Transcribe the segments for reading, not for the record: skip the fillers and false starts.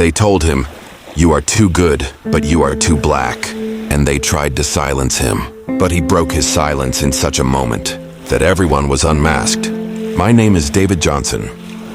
They told him, "You are too good, but you are too black." And they tried to silence him. But he broke his silence in such a moment that everyone was unmasked. My name is David Johnson.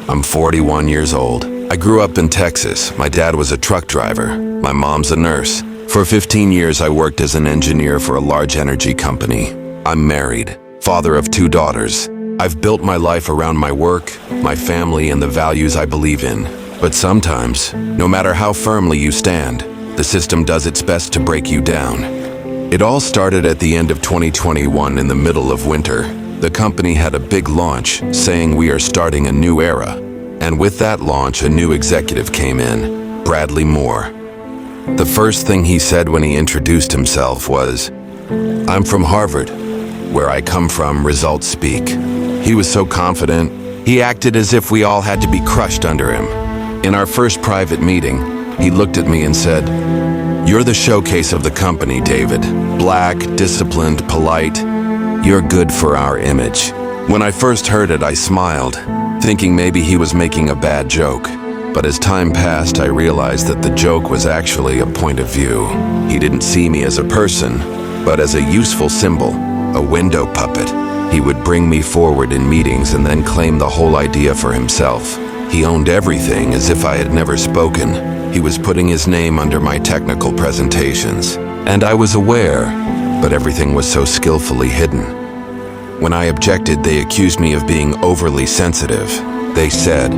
I'm 41 years old. I grew up in Texas. My dad was a truck driver. My mom's a nurse. For 15 years, I worked as an engineer for a large energy company. I'm married, father of 2 daughters. I've built my life around my work, my family, and the values I believe in. But sometimes, no matter how firmly you stand, the system does its best to break you down. It all started at the end of 2021 in the middle of winter. The company had a big launch saying we are starting a new era. And with that launch, a new executive came in, Bradley Moore. The first thing he said when he introduced himself was, "I'm from Harvard. Where I come from, results speak." He was so confident, he acted as if we all had to be crushed under him. In our first private meeting, he looked at me and said, "You're the showcase of the company, David. Black, disciplined, polite. You're good for our image." When I first heard it, I smiled, thinking maybe he was making a bad joke. But as time passed, I realized that the joke was actually a point of view. He didn't see me as a person, but as a useful symbol, a window puppet. He would bring me forward in meetings and then claim the whole idea for himself. He owned everything as if I had never spoken. He was putting his name under my technical presentations. And I was aware, but everything was so skillfully hidden. When I objected, they accused me of being overly sensitive. They said,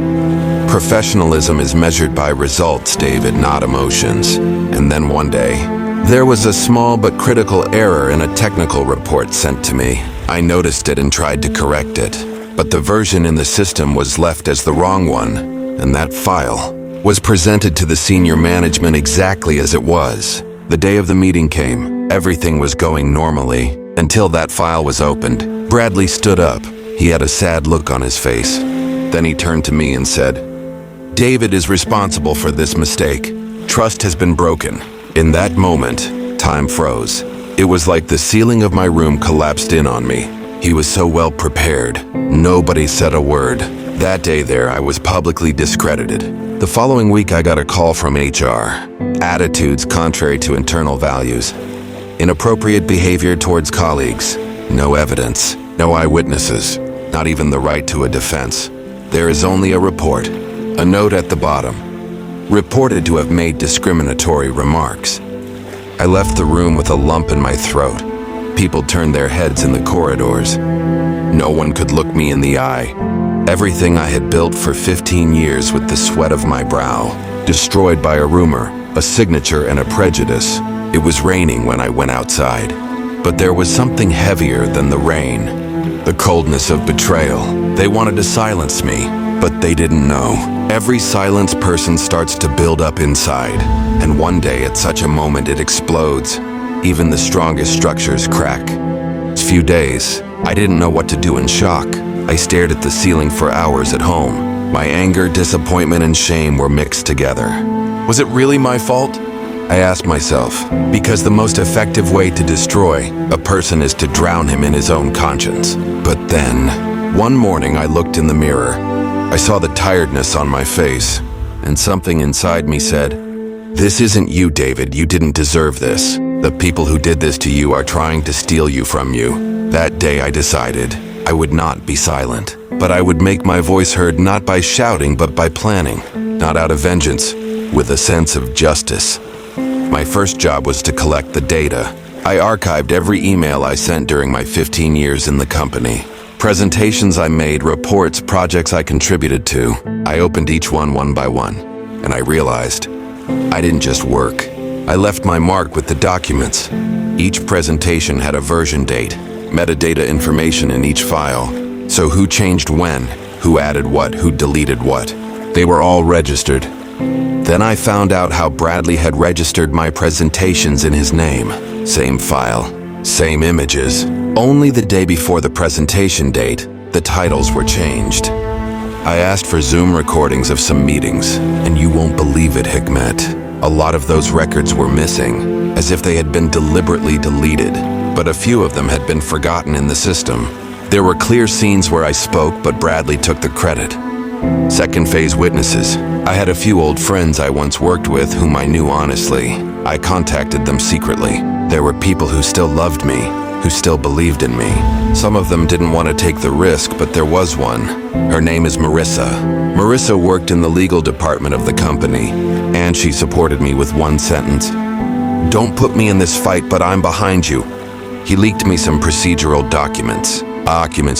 "Professionalism is measured by results, David, not emotions." And then one day, there was a small but critical error in a technical report sent to me. I noticed it and tried to correct it, but the version in the system was left as the wrong one, and that file was presented to the senior management exactly as it was. The day of the meeting came. Everything was going normally until that file was opened. Bradley stood up. He had a sad look on his face. Then he turned to me and said, "David is responsible for this mistake. Trust has been broken." In that moment, time froze. It was like the ceiling of my room collapsed in on me. He was so well prepared. Nobody said a word. That day there, I was publicly discredited. The following week, I got a call from HR. Attitudes contrary to internal values. Inappropriate behavior towards colleagues. No evidence. No eyewitnesses. Not even the right to a defense. There is only a report. A note at the bottom. Reported to have made discriminatory remarks. I left the room with a lump in my throat. People turned their heads in the corridors. No one could look me in the eye. Everything I had built for 15 years with the sweat of my brow, destroyed by a rumor, a signature, and a prejudice. It was raining when I went outside. But there was something heavier than the rain. The coldness of betrayal. They wanted to silence me, but they didn't know. Every silenced person starts to build up inside, and one day at such a moment it explodes. Even the strongest structures crack. Few days, I didn't know what to do in shock. I stared at the ceiling for hours at home. My anger, disappointment, and shame were mixed together. Was it really my fault? I asked myself, because the most effective way to destroy a person is to drown him in his own conscience. But then, one morning I looked in the mirror. I saw the tiredness on my face, and something inside me said, "This isn't you, David. You didn't deserve this. The people who did this to you are trying to steal you from you." That day I decided I would not be silent, but I would make my voice heard not by shouting but by planning, not out of vengeance, with a sense of justice. My first job was to collect the data. I archived every email I sent during my 15 years in the company. Presentations I made, reports, projects I contributed to. I opened each one by one, and I realized I didn't just work. I left my mark with the documents. Each presentation had a version date, metadata information in each file. So who changed when, who added what, who deleted what. They were all registered. Then I found out how Bradley had registered my presentations in his name. Same file, same images. Only the day before the presentation date, the titles were changed. I asked for Zoom recordings of some meetings, and you won't believe it, Hikmet. A lot of those records were missing, as if they had been deliberately deleted, but a few of them had been forgotten in the system. There were clear scenes where I spoke, but Bradley took the credit. Second phase witnesses. I had a few old friends I once worked with whom I knew honestly. I contacted them secretly. There were people who still loved me, who still believed in me. Some of them didn't want to take the risk, but there was one. Her name is Marissa. Marissa worked in the legal department of the company, and she supported me with one sentence. "Don't put me in this fight, but I'm behind you." He leaked me some procedural documents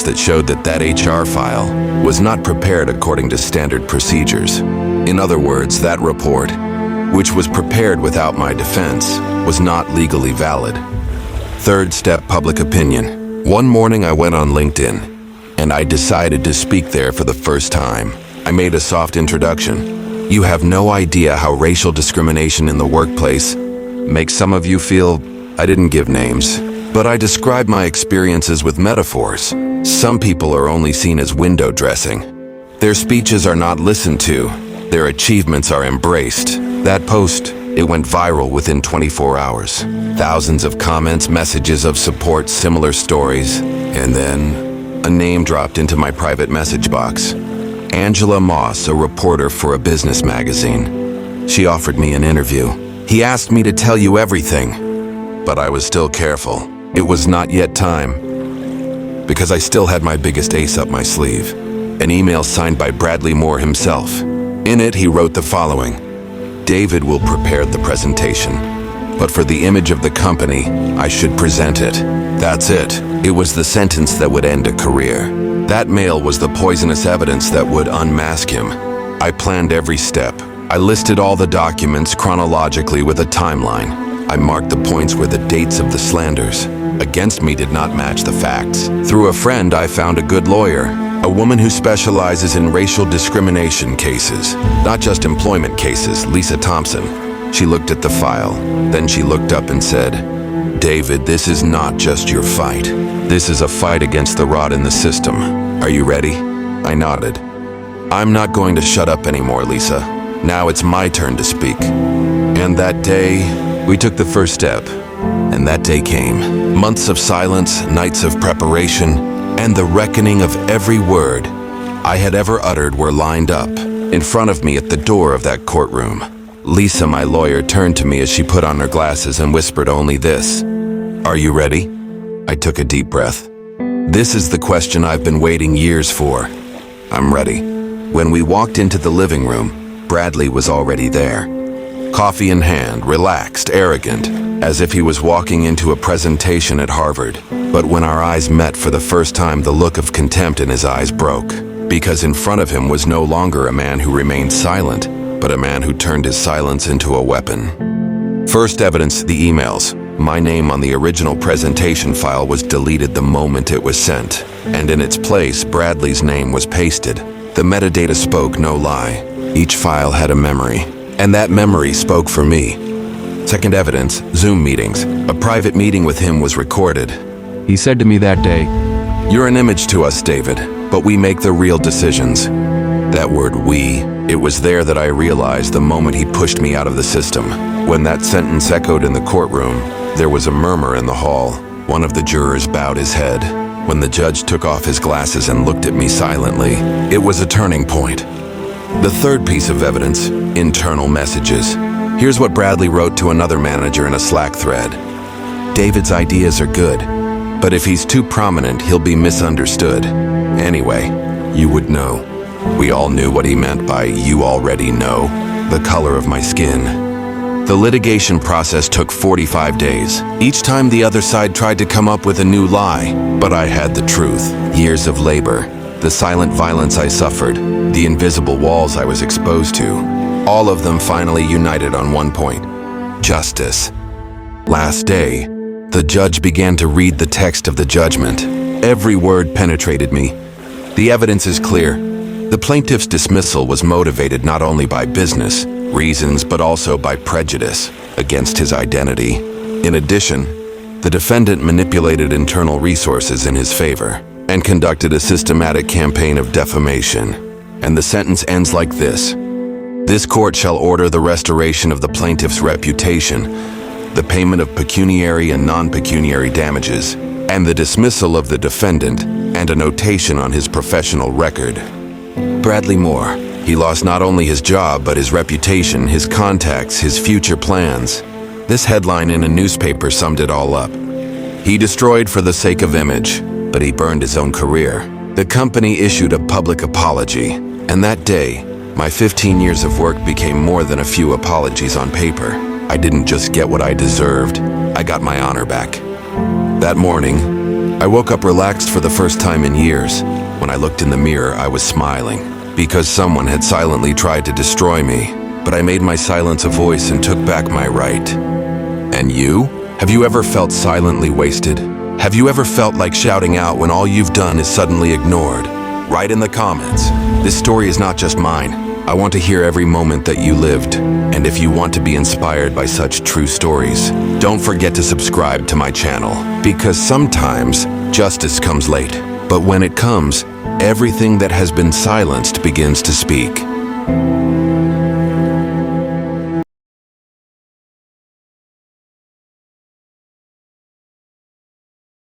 that showed that HR file was not prepared according to standard procedures. In other words, that report, which was prepared without my defense, was not legally valid. Third step, public opinion. One morning I went on LinkedIn, and I decided to speak there for the first time. I made a soft introduction. You have no idea how racial discrimination in the workplace makes some of you feel. I didn't give names, but I described my experiences with metaphors. Some people are only seen as window dressing. Their speeches are not listened to. Their achievements are embraced. That post, it went viral within 24 hours. Thousands of comments, messages of support, similar stories, and then a name dropped into my private message box. Angela Moss, a reporter for a business magazine. She offered me an interview. He asked me to tell you everything, but I was still careful. It was not yet time, because I still had my biggest ace up my sleeve. An email signed by Bradley Moore himself. In it, he wrote the following: "David will prepare the presentation, but for the image of the company, I should present it." That's it. It was the sentence that would end a career. That mail was the poisonous evidence that would unmask him. I planned every step. I listed all the documents chronologically with a timeline. I marked the points where the dates of the slanders against me did not match the facts. Through a friend, I found a good lawyer, a woman who specializes in racial discrimination cases, not just employment cases, Lisa Thompson. She looked at the file, then she looked up and said, "David, this is not just your fight. This is a fight against the rot in the system. Are you ready?" I nodded. "I'm not going to shut up anymore, Lisa. Now it's my turn to speak." And that day, we took the first step. And that day came. Months of silence, nights of preparation, and the reckoning of every word I had ever uttered were lined up in front of me at the door of that courtroom. Lisa, my lawyer, turned to me as she put on her glasses and whispered only this: "Are you ready?" I took a deep breath. This is the question I've been waiting years for. I'm ready. When we walked into the living room, Bradley was already there. Coffee in hand, relaxed, arrogant, as if he was walking into a presentation at Harvard. But when our eyes met for the first time, the look of contempt in his eyes broke, because in front of him was no longer a man who remained silent, but a man who turned his silence into a weapon. First evidence, the emails. My name on the original presentation file was deleted the moment it was sent, and in its place, Bradley's name was pasted. The metadata spoke no lie. Each file had a memory, and that memory spoke for me. Second evidence, Zoom meetings. A private meeting with him was recorded. He said to me that day, "You're an image to us, David, but we make the real decisions." That word, "we," it was there that I realized the moment he pushed me out of the system. When that sentence echoed in the courtroom, there was a murmur in the hall. One of the jurors bowed his head. When the judge took off his glasses and looked at me silently, it was a turning point. The third piece of evidence, internal messages. Here's what Bradley wrote to another manager in a Slack thread. "David's ideas are good, but if he's too prominent, he'll be misunderstood. Anyway, you would know." We all knew what he meant by "you already know," the color of my skin. The litigation process took 45 days. Each time the other side tried to come up with a new lie, but I had the truth. Years of labor, the silent violence I suffered, the invisible walls I was exposed to, all of them finally united on one point: justice. Last day, the judge began to read the text of the judgment. Every word penetrated me. The evidence is clear. The plaintiff's dismissal was motivated not only by business reasons, but also by prejudice against his identity. In addition, the defendant manipulated internal resources in his favor and conducted a systematic campaign of defamation. And the sentence ends like this: "This court shall order the restoration of the plaintiff's reputation, the payment of pecuniary and non-pecuniary damages, and the dismissal of the defendant, and a notation on his professional record." Bradley Moore. He lost not only his job, but his reputation, his contacts, his future plans. This headline in a newspaper summed it all up. He destroyed for the sake of image, but he burned his own career. The company issued a public apology, and that day, my 15 years of work became more than a few apologies on paper. I didn't just get what I deserved, I got my honor back. That morning, I woke up relaxed for the first time in years. When I looked in the mirror, I was smiling, because someone had silently tried to destroy me, but I made my silence a voice and took back my right. And you? Have you ever felt silently wasted? Have you ever felt like shouting out when all you've done is suddenly ignored? Write in the comments. This story is not just mine. I want to hear every moment that you lived. And if you want to be inspired by such true stories, don't forget to subscribe to my channel, because sometimes justice comes late. But when it comes, everything that has been silenced begins to speak.